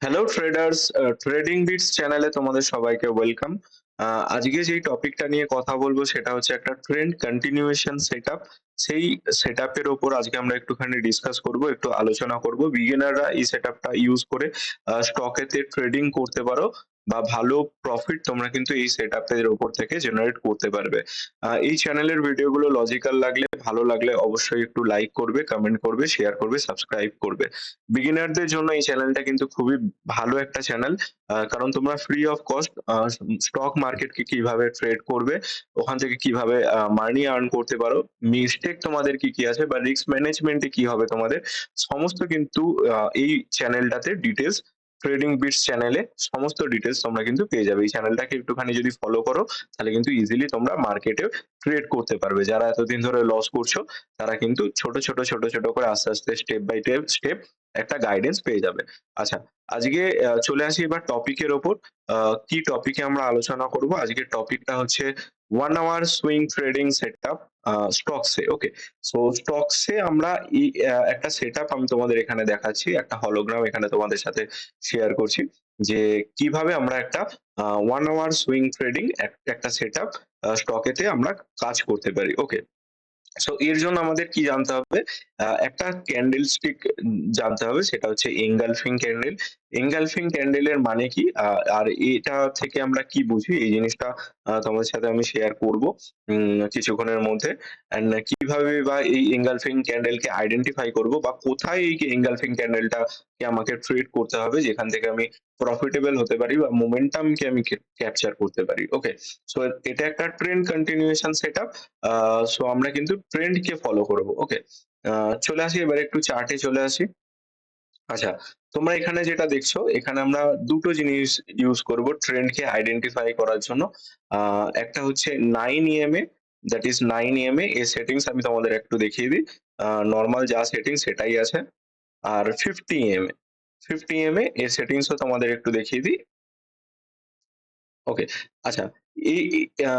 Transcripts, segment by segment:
Hello traders, trading bits চ্যানেলে তোমাদের সবাইকে ওয়েলকাম। আজকে যেই টপিকটা নিয়ে কথা বলবো সেটা হচ্ছে একটা ট্রেন্ড কন্টিনিউয়েশন সেটআপ। সেই সেটআপের উপর আজকে আমরা একটুখানি ডিসকাস করব, একটু আলোচনা করব। বিগিনাররা এই সেটআপটা ইউজ করে স্টকেতে ট্রেডিং করতে পারো বা ভালো প্রফিট তোমরা কিন্তু এই সেটআপের উপর থেকে জেনারেট করতে পারবে। এই চ্যানেলের ভিডিওগুলো লজিক্যাল লাগলে, ভালো লাগলে অবশ্যই একটু লাইক করবে, কমেন্ট করবে, শেয়ার করবে, সাবস্ক্রাইব করবে। বিগিনারদের জন্য এই চ্যানেলটা কিন্তু খুবই ভালো একটা চ্যানেল। কারণ তোমরা ফ্রি অফ কস্ট স্টক মার্কেটকে কিভাবে ট্রেড করবে, ওখান থেকে কিভাবে মানি আর্ন করতে পারো, মিস্টেক তোমাদের কি কি আছে বা রিস্ক ম্যানেজমেন্টে কি হবে তোমাদের, সমস্ত কিন্তু এই চ্যানেলটাতে ডিটেলস, ট্রেডিং বিটস চ্যানেলে সমস্ত ডিটেলস তোমরা কিন্তু পেয়ে যাবে। এই চ্যানেলটাকে একটুখানি যদি ফলো করো তাহলে কিন্তু ইজিলি তোমরা মার্কেটে ট্রেড করতে পারবে। যারা এতদিন ধরে লস করছো তারা কিন্তু ছোট ছোট করে আস্তে আস্তে স্টেপ বাই স্টেপ একটা গাইডেন্স পেয়ে যাবে। আচ্ছা, আজকে চলে আসি এবার টপিকের ওপর। কি টপিকে আমরা আলোচনা করব? আজকের টপিকটা হচ্ছে 1 আওয়ার সুইং ট্রেডিং সেটআপ স্টকসে। ওকে। সো স্টকসে আমরা একটা সেটআপ আমি তোমাদের এখানে দেখাচ্ছি। একটা হলোগ্রাম এখানে তোমাদের সাথে শেয়ার করছি যে কিভাবে আমরা একটা 1 আওয়ার সুইং ট্রেডিং একটা সেটআপ স্টকেতে আমরা কাজ করতে পারি। ওকে। সো এর জন্য আমাদের কি জানতে হবে? একটা ক্যান্ডেল স্টিক জানতে হবে, সেটা হচ্ছে এনগালফিং ক্যান্ডেল। এনগালফিং ক্যান্ডেল এর মানে কি? আর এটা থেকে আমরা কি বুঝি এই জিনিসটা তোমাদের সাথে আমি শেয়ার করব কিছুক্ষণের মধ্যে। অ্যান্ড কিভাবে বা এই এনগালফিং ক্যান্ডেল কে আইডেন্টিফাই করব বা কোথায় এই এনগালফিং ক্যান্ডেলটা কে আমাকে ট্রেড করতে হবে যেখান থেকে আমি প্রফিটেবল হতে পারি বা মোমেন্টাম কে আমি ক্যাপচার করতে পারি। ওকে। সো এটা একটা ট্রেন্ড কন্টিনিউয়েশন সেটআপ। সো আমরা কিন্তু ট্রেন্ড কে ফলো করব। ওকে। চলে আসি এবার একটু চার্টে চলে আসি। আচ্ছা, তোমরা এখানে যেটা দেখছো, এখানে আমরা দুটো জিনিস ইউজ করব ট্রেন্ড কে আইডেন্টিফাই করার জন্য। একটা হচ্ছে 9 ইএমএ, দ্যাট ইজ 9 ইএমএ এর সেটিংস আমি তোমাদের একটু দেখিয়ে দিই। নরমাল যা সেটিং সেটাই আছে। আর 50 ইএমএ, 50 ইএমএ এর সেটিংসও তোমাদের একটু দেখিয়ে দিই। ওকে। আচ্ছা, এই এই আ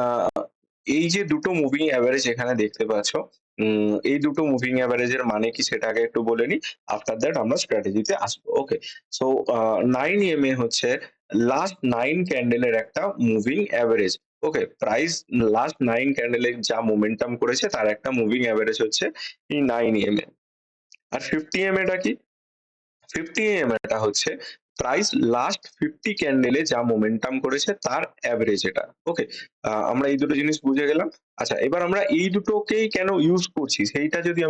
এই যে দুটো মুভিং এভারেজ এখানে দেখতে পাচ্ছ, এই দুটো মুভিং এভারেজ এর মানে কি সেটা আগে একটু বলে নিই। আফটার দ্যাট আমরা স্ট্র্যাটেজিতে আসবো। ওকে। সো 9 ইএমএ হচ্ছে লাস্ট 9 ক্যান্ডেলের একটা মুভিং এভারেজ। ওকে। প্রাইস লাস্ট 9 ক্যান্ডেলে যা মোমেন্টাম করেছে তার একটা মুভিং এভারেজ হচ্ছে এই 9 ইএমএ। আর 50 ইএমএ টা কি? 50 টা হচ্ছে প্রাইস লাস্ট 50 ক্যান্ডেলে যা মোমেন্টাম করেছে তার এভারেজ এটা। ওকে। আমরা এই দুটো জিনিস বুঝে গেলাম। আচ্ছা, এবার আমরা এই দুটোকেই কেন ইউজ করছি সেইটা যদি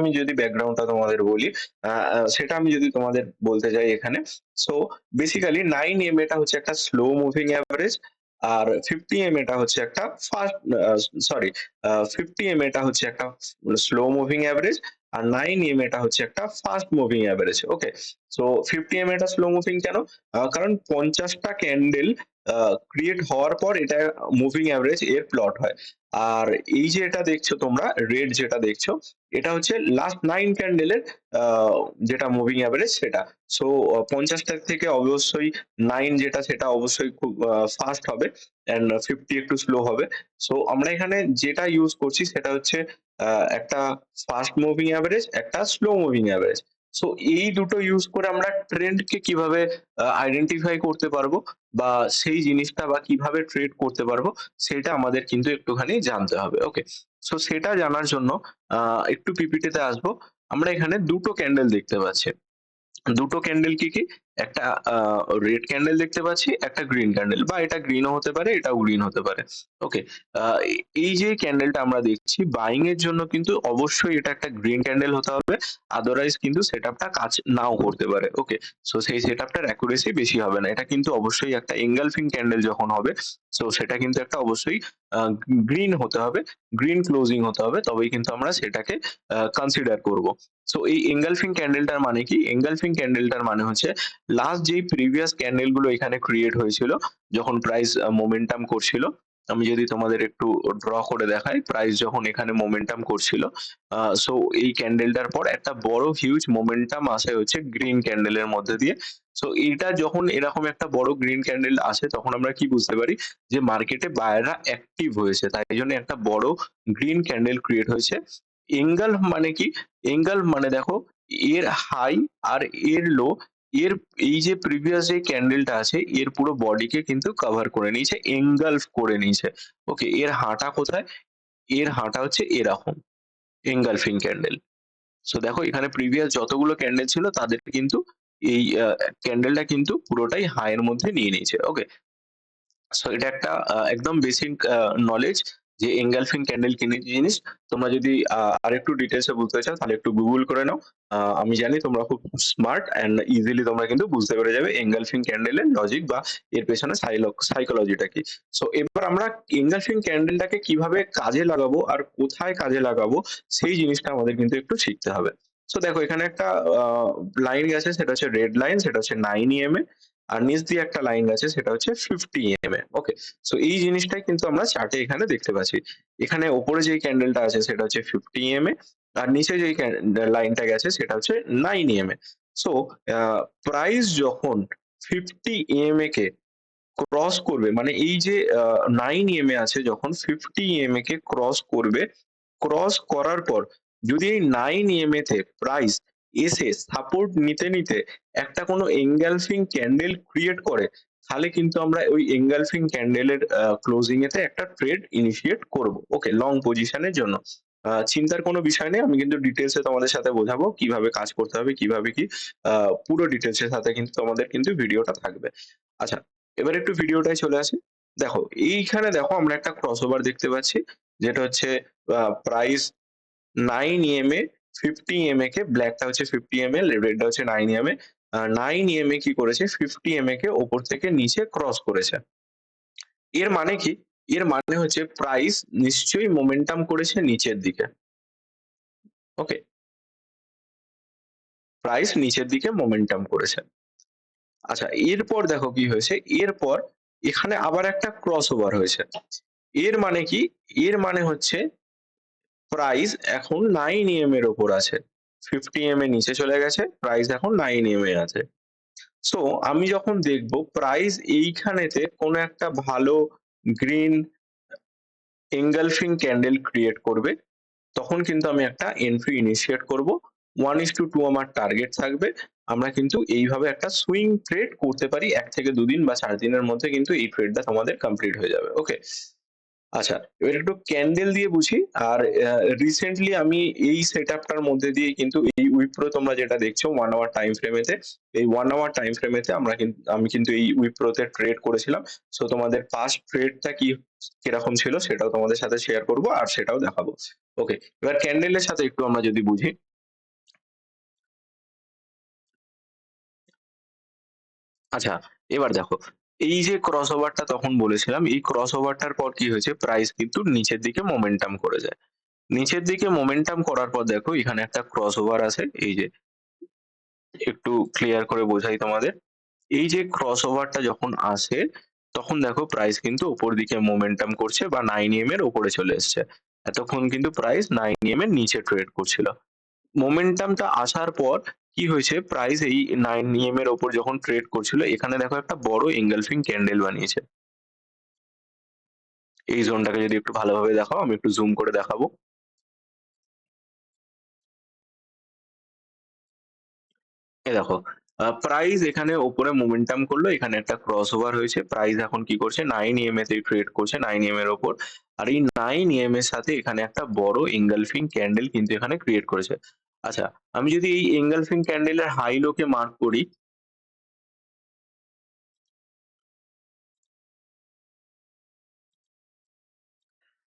ব্যাকগ্রাউন্ডটা তোমাদের বলি, আ আ সেটা আমি যদি তোমাদের বলতে যাই এখানে। সো বেসিক্যালি 9 এমএ টা হচ্ছে একটা স্লো মুভিং এভারেজ, আর 50 এমএ টা হচ্ছে একটা ফাস্ট আ সরি 50 এমএ টা হচ্ছে একটা স্লো মুভিং এভারেজ, আর 9 ইএমএ টা হচ্ছে একটা ফাস্ট মুভিং এভারেজ। ওকে। সো 50 এমএ টা স্লো মুভিং কেন? কারণ 50 টা ক্যান্ডেল ক্রিয়েট হওয়ার পর এটা মুভিং এভারেজ এর প্লট হয়। আর এই যে এটা দেখছো তোমরা, রেড যেটা দেখছো, এটা হচ্ছে লাস্ট 9 ক্যান্ডেলের আ যেটা মুভিং এভারেজ সেটা। সো 50 টা থেকে অবশ্যই 9 যেটা সেটা অবশ্যই খুব ফাস্ট হবে, অ্যান্ড 50 একটু স্লো হবে। সো আমরা এখানে যেটা ইউজ করছি সেটা হচ্ছে একটা ফাস্ট মুভিং এভারেজ, একটা স্লো মুভিং এভারেজ। সো এই দুটো ইউজ করে আমরা ট্রেন্ড কে কিভাবে আইডেন্টিফাই করতে পারবো বা সেই জিনিসটা বা কিভাবে ট্রেড করতে পারবো সেটা আমাদের কিন্তু একটুখানি জানতে হবে। ওকে। সো সেটা জানার জন্য একটু পিপিটি তে আসবো। আমরা এখানে দুটো ক্যান্ডেল দেখতে পাচ্ছি। দুটো ক্যান্ডেল কি কি? একটা রেড ক্যান্ডেল দেখতে পাচ্ছি, একটা গ্রিন ক্যান্ডেল, বা এটা গ্রিনও হতে পারে, এটাও গ্রিন হতে পারে। ওকে। এই যে ক্যান্ডেলটা আমরা দেখছি বাইং এর জন্য কিন্তু অবশ্যই এটা একটা গ্রিন ক্যান্ডেল হতে হবে। আদারওয়াইজ কিন্তু সেটআপটা কাজ নাও করতে পারে। ওকে। সো সেই সেটআপটার অ্যাকুরেসি বেশি হবে না। এটা কিন্তু অবশ্যই একটা এনগালফিং ক্যান্ডেল যখন হবে, সো সেটা কিন্তু একটা অবশ্যই আ গ্রিন হতে হবে, গ্রিন ক্লোজিং হতে হবে, তবেই কিন্তু আমরা সেটাকে কনসিডার করব। সো এই এনগালফিং ক্যান্ডেলটার মানে কি? এনগালফিং ক্যান্ডেলটার মানে হচ্ছে লাস্ট যেই প্রিভিয়াস ক্যান্ডেল গুলো এখানে ক্রিয়েট হয়েছিল যখন প্রাইস মোমেন্টাম করছিল। আমি যদি তোমাদের একটু ড্র করে দেখাই, প্রাইস যখন এখানে মোমেন্টাম করছিল, সো এই ক্যান্ডেলটার পর একটা বড় হিউজ মোমেন্টাম আসে হচ্ছে গ্রিন ক্যান্ডেলের মধ্যে দিয়ে। সো এইটা যখন এরকম একটা বড় গ্রিন ক্যান্ডেল আসে তখন আমরা কি বুঝতে পারি যে মার্কেটে বায়াররা অ্যাক্টিভ হয়েছে, তাই জন্য একটা বড় গ্রিন ক্যান্ডেল ক্রিয়েট হয়েছে। এঙ্গেল মানে কি? এঙ্গেল মানে দেখো, এর হাই আর এর লো এর এই যে প্রিভিয়াস যে ক্যান্ডেলটা আছে এর পুরো বডিকে কিন্তু কভার করে নিয়েছে, এনগালফ করে নিয়েছে। ওকে, এর হাঁটা কোথায়? এর হাঁটা হচ্ছে এরকম, এনগালফিং ক্যান্ডেল। সো দেখো এখানে প্রিভিয়াস যতগুলো ক্যান্ডেল ছিল তাদের কিন্তু এই ক্যান্ডেলটা কিন্তু পুরোটাই হাই এর মধ্যে নিয়ে নিয়েছে। ওকে? সো এটা একটা একদম বেসিক নলেজ যে এনগালফিং ক্যান্ডেল কি জিনিস। তোমরা যদি আরেকটু ডিটেইলস এ বুঝতে চাও তাহলে একটু গুগল করে নাও। আমি জানি তোমরা খুব স্মার্ট অ্যান্ড ইজিলি তোমরা কিন্তু বুঝতে পেরে যাবে এনগালফিং ক্যান্ডেল এর লজিক বা এর পেছনে সাইকোলজিটা কি। সো এবার আমরা এনগালফিং ক্যান্ডেলটাকে কিভাবে কাজে লাগাবো আর কোথায় কাজে লাগাবো সেই জিনিসটা আমাদের কিন্তু একটু শিখতে হবে। সো দেখো এখানে একটা আ লাইন গেছে, সেটা হচ্ছে রেড লাইন, সেটা হচ্ছে 9 ইএমএ। আর নিচ দিয়ে একটা লাইন আছে সেটা হচ্ছে 50 ইএমএ। ওকে? সো এই জিনিসটাই কিন্তু আমরা চার্টে এখানে দেখতে পাচ্ছি। এখানে ওপরে যেই ক্যান্ডেলটা আছে সেটা হচ্ছে 50 ইএমএ, আর নিচে যেই লাইনটা গেছে সেটা হচ্ছে 9 ইএমএ। সো আ প্রাইস যখন 50 ইএমএ কে ক্রস করবে, মানে এই যে 9 ইএমএ আছে যখন 50 ইএমএ কে ক্রস করবে, ক্রস করার পর যদি এই 9 ইএমএ তে প্রাইস এসে সাপোর্ট নিতে একটা কোনো এনগালফিং ক্যান্ডেল ক্রিয়েট করে, তাহলে কিন্তু আমরা ওই এনগালফিং ক্যান্ডেলের ক্লোজিং এতে একটা ট্রেড ইনিশিয়েট করব। ওকে? লং পজিশনের জন্য। চিন্তার কোনো বিষয় নেই। আমি কিন্তু ডিটেইলস এ তোমাদের সাথে বোঝাবো কিভাবে কাজ করতে হবে, কিভাবে কি আ পুরো ডিটেইলস এর সাথে কিন্তু তোমাদের কিন্তু ভিডিওটা থাকবে। আচ্ছা, এবার একটু ভিডিওটায় চলে আসি। দেখো, এইখানে দেখো আমরা একটা ক্রসওভার দেখতে পাচ্ছি। যেটা হচ্ছে প্রাইস 9 ইএমএ, 50 ইএমএ কে, ব্ল্যাকটা হচ্ছে 50 এমএল, রেডটা হচ্ছে 9 ইএমএ। 9 ইএমএ কি করেছে? 50 ইএমএ কে উপর থেকে নিচে ক্রস করেছে। এর মানে কি? এর মানে হচ্ছে প্রাইস নিশ্চয়ই মোমেন্টাম করেছে নিচের দিকে। ওকে? প্রাইস নিচের দিকে মোমেন্টাম করেছে। আচ্ছা, এরপর দেখো কি হয়েছে? এরপর এখানে আবার একটা ক্রসওভার হয়েছে। এর মানে কি? এর মানে হচ্ছে প্রাইস এখন 9 ইএম এর উপর আছে। 50 ইএম এ নিচে চলে গেছে। প্রাইস এখন 9 ইএম এ আছে। সো আমি যখন দেখব প্রাইস এইখানেতে কোনো একটা ভালো গ্রিন এনগালফিং ক্যান্ডেল ক্রিয়েট করবে, তখন কিন্তু আমি একটা এন্ট্রি ইনিশিয়েট করব। 1:2 আমার টার্গেট থাকবে। আমরা কিন্তু এইভাবে একটা সুইং ট্রেড করতে পারি। ১ থেকে ২ দিন বা ৪ দিনের মধ্যে কিন্তু এই ট্রেডটা তোমাদের কমপ্লিট হয়ে যাবে। ওকে? আচ্ছা, এবার একটু ক্যান্ডেল দিয়ে বুঝি। আর রিসেন্টলি আমি এই সেটআপটার মধ্যে দিয়েই কিন্তু এই উইপ্রো তোমরা যেটা দেখছো 1 আওয়ার টাইম ফ্রেমেতে, এই 1 আওয়ার টাইম ফ্রেমেতে আমি কিন্তু এই উইপ্রোতে ট্রেড করেছিলাম। সো তোমাদের পাস্ট ট্রেডটা কিরকম ছিল সেটাও তোমাদের সাথে শেয়ার করব আর সেটাও দেখাবো। ওকে, এবার ক্যান্ডেলের সাথে একটু আমরা যদি বুঝি। আচ্ছা, এবার দেখো এই যে ক্রসওভারটা তখন বলেছিলাম, এই ক্রসওভারটার পর কি হয়েছে? প্রাইস কিন্তু নিচের দিকে মোমেন্টাম করে যায়। নিচের দিকে মোমেন্টাম করার পর দেখো এখানে একটা ক্রসওভার আছে। এই যে একটু ক্লিয়ার করে বোঝাই তোমাদের। এই যে ক্রসওভারটা যখন আসে তখন দেখো প্রাইস কিন্তু উপর দিকে মোমেন্টাম করছে বা 9 ইএম এর উপরে চলে এসছে। এতক্ষণ কিন্তু প্রাইস 9 ইএম এর নিচে ট্রেড করছিল। মোমেন্টামটা আসার পর কি হয়েছে? প্রাইস এই 9 ইএম এর উপর যখন ট্রেড করছিল এখানে দেখো একটা বড় এনগালফিং ক্যান্ডেল বানিয়েছে। এই জোনটাকে যদি একটু ভালোভাবে দেখাও, আমি একটু জুম করে দেখাবো। এই দেখো প্রাইস এখানে উপরে মোমেন্টাম করলো, এখানে একটা ক্রসওভার হয়েছে। প্রাইস এখন কি করছে? 9 ইএমএ তে ট্রেড করছে, 9 ইএম এর উপর। আর এই 9 ইএম এর সাথে এখানে একটা বড় এনগালফিং ক্যান্ডেল কিন্তু এখানে ক্রিয়েট করেছে। আচ্ছা, আমি যদি এই এনগালফিং ক্যান্ডেলের হাই লো কে মার্ক করি,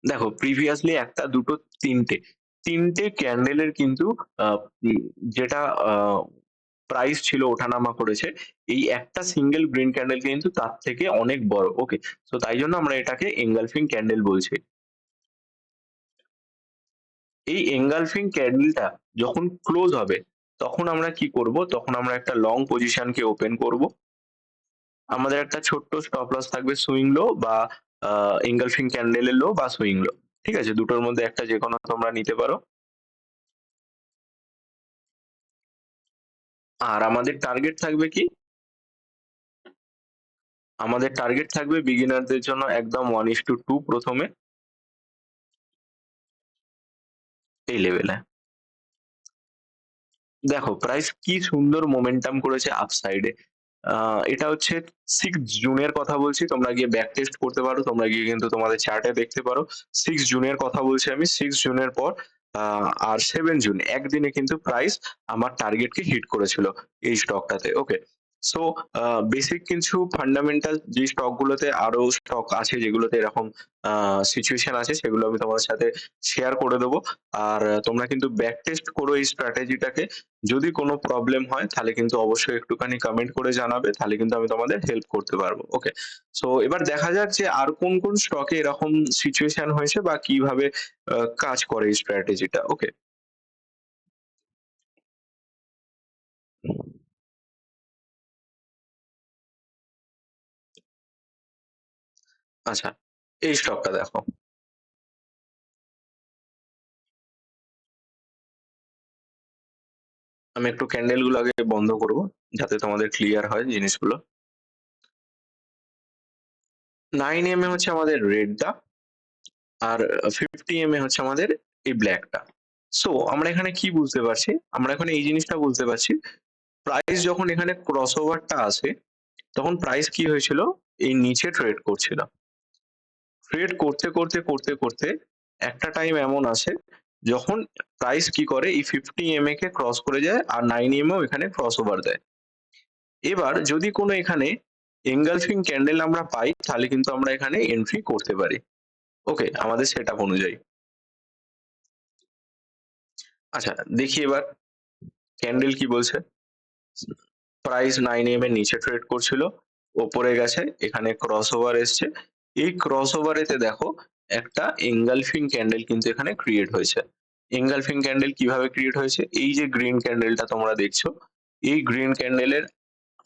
দেখো প্রিভিয়াসলি ১ টা ২ টো ৩ টে। ৩ টে ক্যান্ডেলের কিন্তু আ উম যেটা আ প্রাইস ছিল ওঠানামা করেছে। এই একটা সিঙ্গেল গ্রিন ক্যান্ডেল কিন্তু তার থেকে অনেক বড়। ওকে? সো তাই জন্য আমরা এটাকে এনগালফিং ক্যান্ডেল বলছি। এই এনগালফিং ক্যান্ডেলটা যখন ক্লোজ হবে তখন আমরা কি করব? তখন আমরা একটা লং পজিশন কে ওপেন করব। আমাদের একটা ছোট্ট স্টপ লস থাকবে সুইং লো বা আ এনগালফিং ক্যান্ডেলের লো বা সুইং লো। ঠিক আছে? দুটোর মধ্যে একটা যেকোনো তোমরা নিতে পারো। আর আমাদের টার্গেট থাকবে কি? আমাদের টার্গেট থাকবে বিগিনারদের জন্য একদম 1:2 প্রথমে এই লেভেলে। দেখো প্রাইস কি সুন্দর মোমেন্টাম করেছে আপসাইডে। এটা হচ্ছে 6 জুনের কথা বলছি। তোমরা গিয়ে ব্যাক টেস্ট করতে পারো। তোমরা গিয়ে কিন্তু তোমাদের চার্টে দেখতে পারো। 6 জুনের কথা বলছি আমি। 6 জুনের পর আ আর 7 জুন একদিনে কিন্তু প্রাইস আমার টার্গেটকে হিট করেছিল এই স্টকটাতে। ওকে। সো বেসিক কিছু ফান্ডামেন্টাল যে স্টকগুলোতে আরো স্টক আছে যেগুলোতে এরকম আ সিচুয়েশন আছে সেগুলো আমি তোমাদের সাথে শেয়ার করে দেব। আর তোমরা কিন্তু ব্যাক টেস্ট করো এই স্ট্র্যাটেজিটাকে। যদি কোনো প্রবলেম হয় তাহলে কিন্তু অবশ্যই একটুখানি কমেন্ট করে জানাবে। তাহলে কিন্তু আমি তোমাদের হেল্প করতে পারবো। ওকে। সো এবার দেখা যাক যে আর কোন স্টকে এরকম সিচুয়েশন হয়েছে বা কিভাবে কাজ করে এই স্ট্র্যাটেজিটা। ওকে। আচ্ছা, এই স্টকটা দেখো। আমি একটু ক্যান্ডেল গুলো আগে বন্ধ করব যাতে তোমাদের ক্লিয়ার হয় জিনিসগুলো। 9 এম এ হচ্ছে আমাদের রেডটা আর 50 এম এ হচ্ছে আমাদের এই ব্ল্যাকটা। সো আমরা এখানে কি বুঝতে পারছি? আমরা এখানে এই জিনিসটা বুঝতে পারছি প্রাইস যখন এখানে ক্রসওভারটা আসে তখন প্রাইস কি হয়েছিল? এই নিচে ট্রেড করছিল। ট্রেড করতে একটা টাইম এমন আসে যখন প্রাইস কি করে এই 50 এমএ কে ক্রস করে যায় আর 9 এমএও এখানে ক্রস ওভার দেয়। এবার যদি কোনো এখানে এনগালফিং ক্যান্ডেল আমরা পাই তাহলে কিন্তু আমরা এখানে এন্ট্রি করতে পারি। ওকে, আমাদের সেটআপ অনুযায়ী। আচ্ছা, দেখি এবার ক্যান্ডেল কি বলছে। প্রাইস 9 এম এর নিচে ট্রেড করছিল, ওপরে গেছে, এখানে ক্রসওভার এসছে। এই ক্রসওভারেতে দেখো একটা এঙ্গালফিং ক্যান্ডেল কিন্তু এখানে ক্রিয়েট হয়েছে। এঙ্গালফিং ক্যান্ডেল কিভাবে ক্রিয়েট হয়েছে? এই যে গ্রিন ক্যান্ডেলটা তোমরা দেখছো, এই গ্রিন ক্যান্ডেলের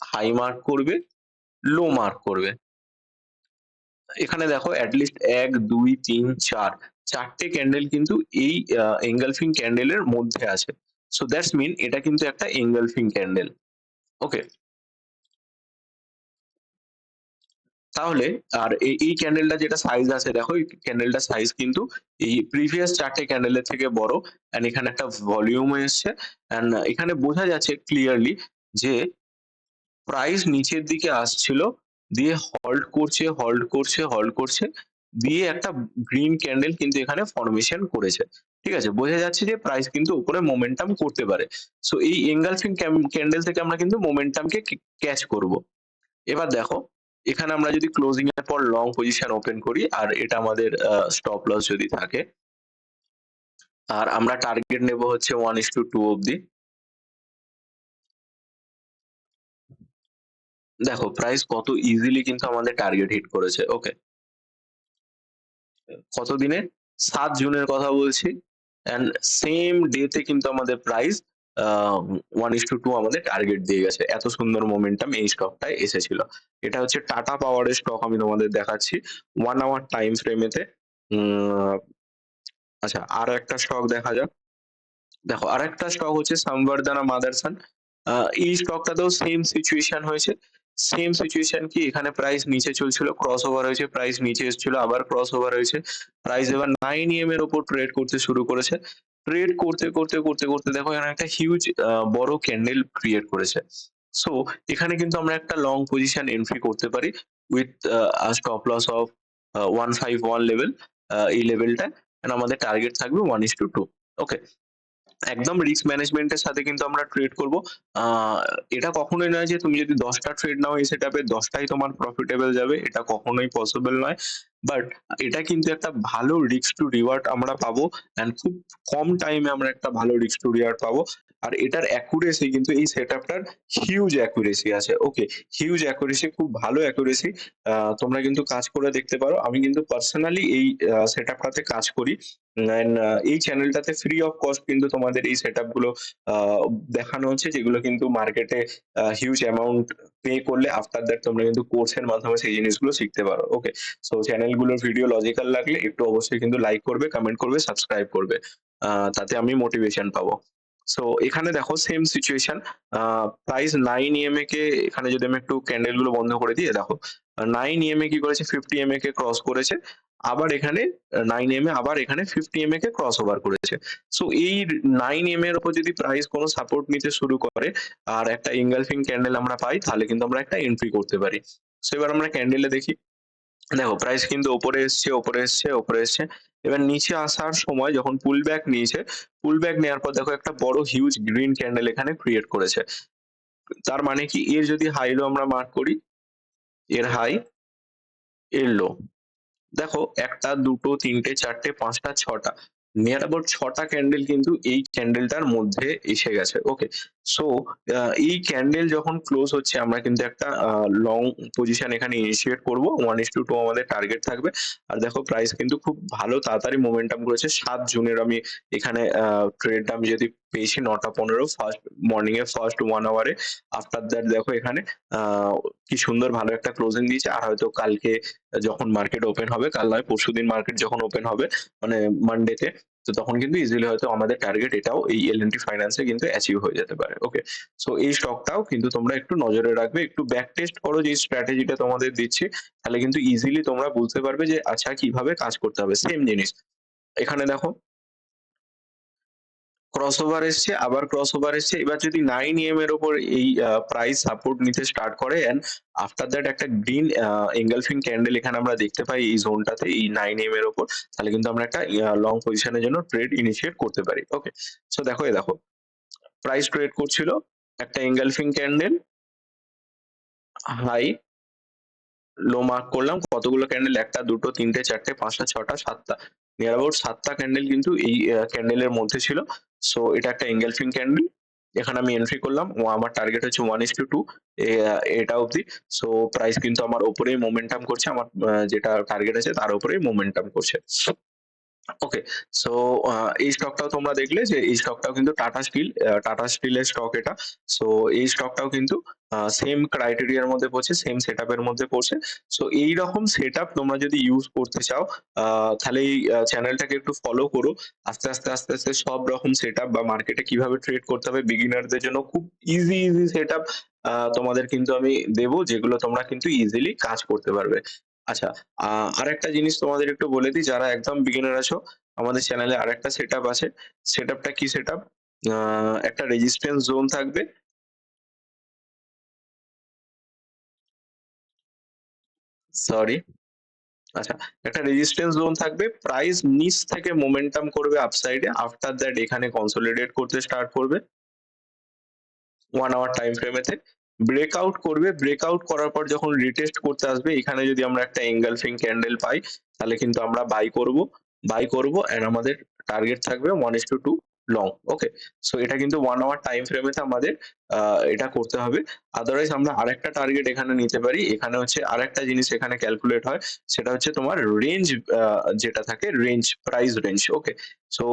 হাই মার্ক করবে, লো মার্ক করবে। এখানে দেখো অ্যাটলিস্ট ১, ২, ৩, ৪ চারটে ক্যান্ডেল কিন্তু এই এঙ্গালফিং ক্যান্ডেলের মধ্যে আছে। সো দ্যাটস মিন এটা কিন্তু একটা এঙ্গালফিং ক্যান্ডেল। ওকে, তাহলে আর এই ক্যান্ডেলটা যেটা সাইজ আছে দেখো এই ক্যান্ডেলটা সাইজ কিন্তু এই প্রিভিয়াস চারটে ক্যান্ডেলের থেকে বড় এন্ড এখানে একটা ভলিউম এসছে এন্ড এখানে বোঝা যাচ্ছে ক্লিয়ারলি যে প্রাইস নিচের দিকে আসছিল দিয়ে হল্ড করছে দিয়ে একটা গ্রিন ক্যান্ডেল কিন্তু এখানে ফরমেশন করেছে। ঠিক আছে, বোঝা যাচ্ছে যে প্রাইস কিন্তু উপরে মোমেন্টাম করতে পারে। সো এই এঙ্গালফিং ক্যান্ডেল থেকে আমরা কিন্তু মোমেন্টামকে ক্যাচ করব। এবার দেখো এখানে আমরা যদি ক্লোজিং এর পর লং পজিশন ওপেন করি আর এটা আমাদের স্টপ লস যদি থাকে আর আমরা টার্গেট নেব হচ্ছে 1:2 অবধি। দেখো প্রাইস কত ইজিলি কিন্তু আমাদের টার্গেট হিট করেছে। ওকে, কত দিনে? 7 জুনের কথা বলছি এন্ড সেম ডে তে কিন্তু আমাদের প্রাইস 1:2 আমাদের টার্গেট দিয়ে গেছে। এত সুন্দর মোমেন্টাম এই স্টকটায় এসেছিল। এটা হচ্ছে টাটা পাওয়ারের স্টক আমি তোমাদের দেখাচ্ছি 1 আওয়ার টাইম ফ্রেমেতে। উম আচ্ছা, আরো একটা স্টক দেখা যাক। দেখো আরেকটা স্টক হচ্ছে সংবর্ধনা মাদারসান। এই স্টকটাতেও সেম সিচুয়েশন হয়েছে। সেম সিচুয়েশন কি এখানে প্রাইস নিচে চলছিল, ক্রস ওভার হয়েছে, প্রাইস নিচে এসেছিল, আবার ক্রস ওভার হয়েছে। প্রাইস এবার 9 EM এর উপর ট্রেড করতে শুরু করেছে। ট্রেড করতে দেখো এখানে একটা হিউজ বড় ক্যান্ডেল ক্রিয়েট করেছে। সো এখানে কিন্তু আমরা একটা লং পজিশন এন্ট্রি করতে পারি with stop loss of 151 level. এই লেভেলটায় আমাদের টার্গেট থাকবে 1:2। ওকে, একদম রিস্ক ম্যানেজমেন্টের সাথে কিন্তু আমরা ট্রেড করব। আ এটা কখনোই নয় যে তুমি যদি ১০ টা ট্রেড নাও এই সেটআপে ১০ টাই তোমার প্রফিটেবল যাবে। এটা কখনোই পসিবল নয়। বাট এটা কিন্তু একটা ভালো রিস্ক টু রিওয়ার্ড আমরা পাবো অ্যান্ড খুব কম টাইমে আমরা একটা ভালো রিস্ক টু রিওয়ার্ড পাবো। আর এটার অ্যাকুরেসি কিন্তু এই সেটআপটার হিউজ অ্যাকুরেসি আছে। ওকে, হিউজ অ্যাকুরেসি, খুব ভালো অ্যাকুরেসি। তোমরা কিন্তু কাজ করে দেখতে পারো। আমি কিন্তু পার্সোনালি এই সেটআপটাতে কাজ করি। অ্যান্ড এই চ্যানেলটাতে ফ্রি অফ কস্ট কিন্তু তোমাদের এই সেটআপ গুলো দেখানো হচ্ছে যেগুলো কিন্তু মার্কেটে হিউজ অ্যামাউন্ট পে করলে আফটার দ্যাট তোমরা কিন্তু কোর্সের মাধ্যমে সেই জিনিসগুলো শিখতে পারো। ওকে, সো চ্যানেলগুলোর ভিডিও লজিক্যাল লাগলে একটু অবশ্যই কিন্তু লাইক করবে, কমেন্ট করবে, সাবস্ক্রাইব করবে। তাতে আমি মোটিভেশন পাবো। সো এখানে দেখো সেম সিচুয়েশন। প্রাইস 9 EMA কে এখানে যদি আমি একটু ক্যান্ডেল গুলো বন্ধ করে দিয়ে দেখো 9 EMA কি করেছে, 50 EMA কে ক্রস করেছে আবার এখানে 9 এ আবার এখানে 50 কে ক্রস ওভার করেছে। সো এই 9 এর উপর যদি প্রাইস কোনো সাপোর্ট নিতে শুরু করে আর একটা এঙ্গালফিং ক্যান্ডেল আমরা পাই, তাহলে কিন্তু আমরা একটা এন্ট্রি করতে পারি। সো এবার আমরা ক্যান্ডেলে দেখি। দেখো প্রাইস কিন্তু ওপরে এসছে, ওপরে এসছে, ওপরে এসছে। এবার নিচে আসার সময় যখন পুল ব্যাক নিয়েছে, পুল ব্যাক নেওয়ার পর দেখো একটা বড় হিউজ গ্রিন ক্যান্ডেল এখানে ক্রিয়েট করেছে। তার মানে কি, এর যদি হাই লো আমরা মার্ক করি, এর হাই, এর লো। দেখো ১ টা, ২ টো, ৩ টে, ৪ টে, ৫ টা, ৬ টা। নিয়ার অ্যাবাউট ৬ টা ক্যান্ডেল কিন্তু এই ক্যান্ডেলটার মধ্যে এসে গেছে। ওকে? সো এই ক্যান্ডেল যখন ক্লোজ হচ্ছে আমরা কিন্তু একটা লং পজিশন এখানে ইনিশিয়েট করব। 1:2 আমাদের টার্গেট থাকবে। আর দেখো প্রাইস কিন্তু খুব ভালো তাড়াতাড়ি মোমেন্টাম করেছে। ৭ জুনের আমি এখানে ট্রেডটা আমি যদি পেয়েছি ৯:১৫ ফার্স্ট মর্নিং এর ফার্স্ট 1 আওয়ারে। আফটার দ্যাট দেখো এখানে আ কি সুন্দর ভালো একটা ক্লোজিং দিয়েছে। আর হয়তো কালকে যখন মার্কেট ওপেন হবে, কাল নয় পরশুদিন মার্কেট যখন ওপেন হবে মানে মানডেতে, তো তখন কিন্তু ইজিলি হয়তো আমাদের টার্গেট এটাও এই এল&টি ফাইন্যান্স এ কিন্তু অ্যাচিভ হয়ে যেতে পারে। ওকে? সো এই স্টকটাও কিন্তু তোমরা একটু নজরে রাখবে। একটু ব্যাক টেস্ট করো যে স্ট্র্যাটেজিটা তোমাদের দিচ্ছি। তাহলে কিন্তু ইজিলি তোমরা বুঝতে পারবে যে আচ্ছা কিভাবে কাজ করতে হবে। সেম জিনিস। এখানে দেখো ক্রসওভার এসছে, আবার ক্রসওভার এসছে। এবার যদি 9 এর উপর এই প্রাইস সাপোর্ট নিতে স্টার্ট করে অ্যান্ড আফটার দ্যাট একটা গ্রিন এঙ্গালফিং ক্যান্ডেল এখানে আমরা দেখতে পাই এই জোনটাতে, এই 9 এর উপর, তাহলে কিন্তু আমরা একটা লং পজিশনের জন্য ট্রেড ইনিশিয়েট করতে পারি। ওকে? সো দেখো এই দেখো প্রাইস ট্রেড করছিল, একটা এঙ্গালফিং ক্যান্ডেল, হাই, লো মার্ক করলাম। কতগুলো ক্যান্ডেল? ১ টা, ২ টো, ৩ টে, ৪ টে, ৫ টা, ৬ টা, ৭ টা। নিয়ার অ্যাবাউট ৭ টা ক্যান্ডেল কিন্তু এই ক্যান্ডেলের মধ্যে ছিল। সো এটা একটা এঙ্গেলফিং ক্যান্ডেল। এখানে আমি এন্ট্রি করলাম। আমার টার্গেট হচ্ছে 1:2 এটা অবধি। সো প্রাইস কিন্তু আমার উপরেই মোমেন্টাম করছে। আমার যেটা টার্গেট আছে তার উপরেই মোমেন্টাম করছে। ওকে। সো আ এই স্টকটাও তোমরা দেখলে যে এই স্টকটাও কিন্তু টাটা স্টিলের স্টক এটা। সো এই স্টকটাও কিন্তু সেম ক্রাইটেরিয়ার মধ্যে পড়ছে, সেম সেটআপ এর মধ্যে পড়ছে। সো এইরকম সেটআপ তোমরা যদি ইউজ করতে চাও তাহলে এই চ্যানেলটাকে একটু ফলো করো। আস্তে আস্তে সব রকম সেটআপ বা মার্কেটে কিভাবে ট্রেড করতে হবে বিগিনারদের জন্য খুব ইজি সেটআপ তোমাদের কিন্তু আমি দেব, যেগুলো তোমরা কিন্তু ইজিলি কাজ করতে পারবে। আচ্ছা, আ আরেকটা জিনিস তোমাদের একটু বলে দিই, যারা একদম বিগিনার আছো, আমাদের চ্যানেলে আরেকটা সেটআপ আছে। সেটআপটা কি সেটআপ? আ একটা রেজিস্ট্যান্স জোন থাকবে। সরি। আচ্ছা, একটা রেজিস্ট্যান্স জোন থাকবে। প্রাইস নিচ থেকে মোমেন্টাম করবে আপসাইড এ। আফটার দ্যাট এখানে কনসোলিডেট করতে স্টার্ট করবে 1 আওয়ার টাইম ফ্রেমেতে। ব্রেকআউট করবে। ব্রেকআউট করার পর যখন রিটেস্ট করতে আসবে, এখানে যদি আমরা একটা এঙ্গালফিং ক্যান্ডেল পাই, তাহলে কিন্তু আমরা বাই করব। বাই করব অ্যান্ড আমাদের টার্গেট থাকবে 1:2 লং। ওকে? সো এটা কিন্তু 1 আওয়ার টাইম ফ্রেমেতে আমাদের আ এটা করতে হবে। আদারওয়াইজ আমরা আরেকটা টার্গেট এখানে নিতে পারি। এখানে হচ্ছে আরেকটা জিনিস এখানে ক্যালকুলেট হয়। সেটা হচ্ছে তোমার রেঞ্জ আ যেটা থাকে রেঞ্জ, প্রাইস রেঞ্জ। ওকে? সো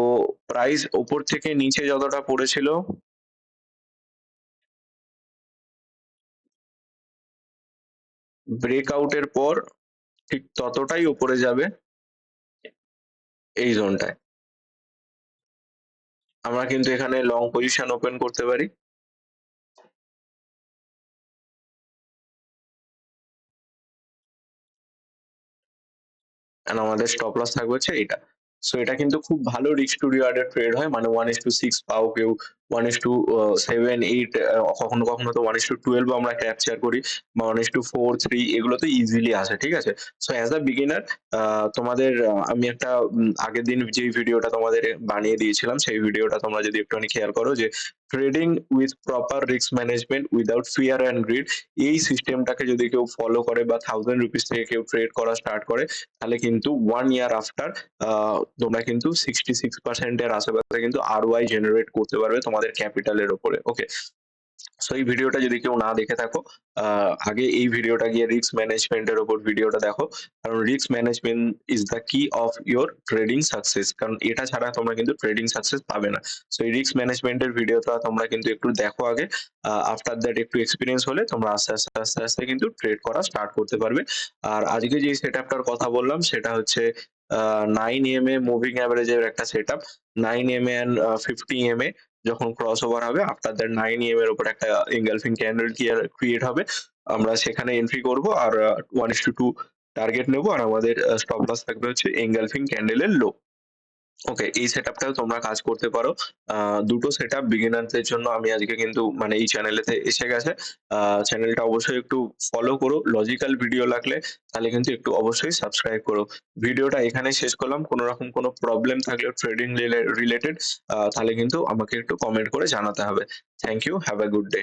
প্রাইস উপর থেকে নিচে যতটা পড়েছিল, ব্রেকআউট এর পর ঠিক ততটাই উপরে যাবে এই জোনটায়। আমরা কিন্তু এখানে লং পজিশন ওপেন করতে পারি। অ্যান্ড আমাদের স্টপ লস থাকবে হচ্ছে এইটা। সো এটা কিন্তু খুব ভালো রিস্ক টু রিওয়ার্ড এর ট্রেড হয়। মানে 1:6 পাও কেউ, 1:7, 8 কখনো তো 1:12 ও আমরা ক্যাপচার করি বা 1:4, 3 এগুলো তো ইজিলি আসে। ঠিক আছে? সো অ্যাজ আ বিগিনার তোমাদের আমি একটা আগের দিন যেই ভিডিওটা তোমাদের বানিয়ে দিয়েছিলাম, সেই ভিডিওটা তোমরা যদি একটুখানি খেয়াল করো যে trading with proper risk management without fear and greed, এই সিস্টেমটাকে যদি কেউ ফলো করে বা ₹1000 থেকে কেউ ট্রেড করা স্টার্ট করে, তাহলে কিন্তু 1 ইয়ার আফটার আ তোমরা কিন্তু 66% এর আশেপাশে কিন্তু ROI জেনারেট করতে পারবে তোমাদের ক্যাপিটালের উপরে। ওকে? সো এই ভিডিওটা যদি কেউ না দেখে থাকো, আ আগে এই ভিডিওটা গিয়ে রিস্ক ম্যানেজমেন্ট এর উপর ভিডিওটা দেখো। কারণ রিস্ক ম্যানেজমেন্ট ইস দ্য কি অফ ইউর ট্রেডিং সাকসেস। কারণ এটা ছাড়া তোমরা কিন্তু ট্রেডিং সাকসেস পাবে না। সো এই রিস্ক ম্যানেজমেন্ট এর ভিডিওটা তোমরা কিন্তু একটু দেখো আগে। আফটার দ্যাট একটু এক্সপেরিয়েন্স হলে তোমরা আস্তে আস্তে কিন্তু ট্রেড করা স্টার্ট করতে পারবে। আর আজকে যে সেটআপটার কথা বললাম সেটা হচ্ছে আ 9 EMA মুভিং এভারেজ এর একটা সেটআপ। 9 EMA অ্যান্ড 50 EMA যখন ক্রস ওভার হবে, আফটার দ্যাট 9 এর উপর একটা এনগালফিং ক্যান্ডেল ক্রিয়েট হবে। আমরা সেখানে এন্ট্রি করব আর 1:2 টার্গেট নেবো আর আমাদের স্টপ লস থাকবে হচ্ছে এনগালফিং ক্যান্ডেলের লো। ওকে, এই সেটআপটাও তোমরা কাজ করতে পারো। দুটো সেটআপ বিগিনারদের জন্য আমি আজকে কিন্তু মানে এই চ্যানেলেতে এসে গেছে। আ চ্যানেলটা অবশ্যই একটু ফলো করো। লজিক্যাল ভিডিও লাগলে তাহলে কিন্তু একটু অবশ্যই সাবস্ক্রাইব করো। ভিডিওটা এখানেই শেষ করলাম। কোন রকম কোন প্রবলেম থাকলে ট্রেডিং রিলেটেড তাহলে কিন্তু আমাকে একটু কমেন্ট করে জানাতে হবে। Thank you. Have a good day.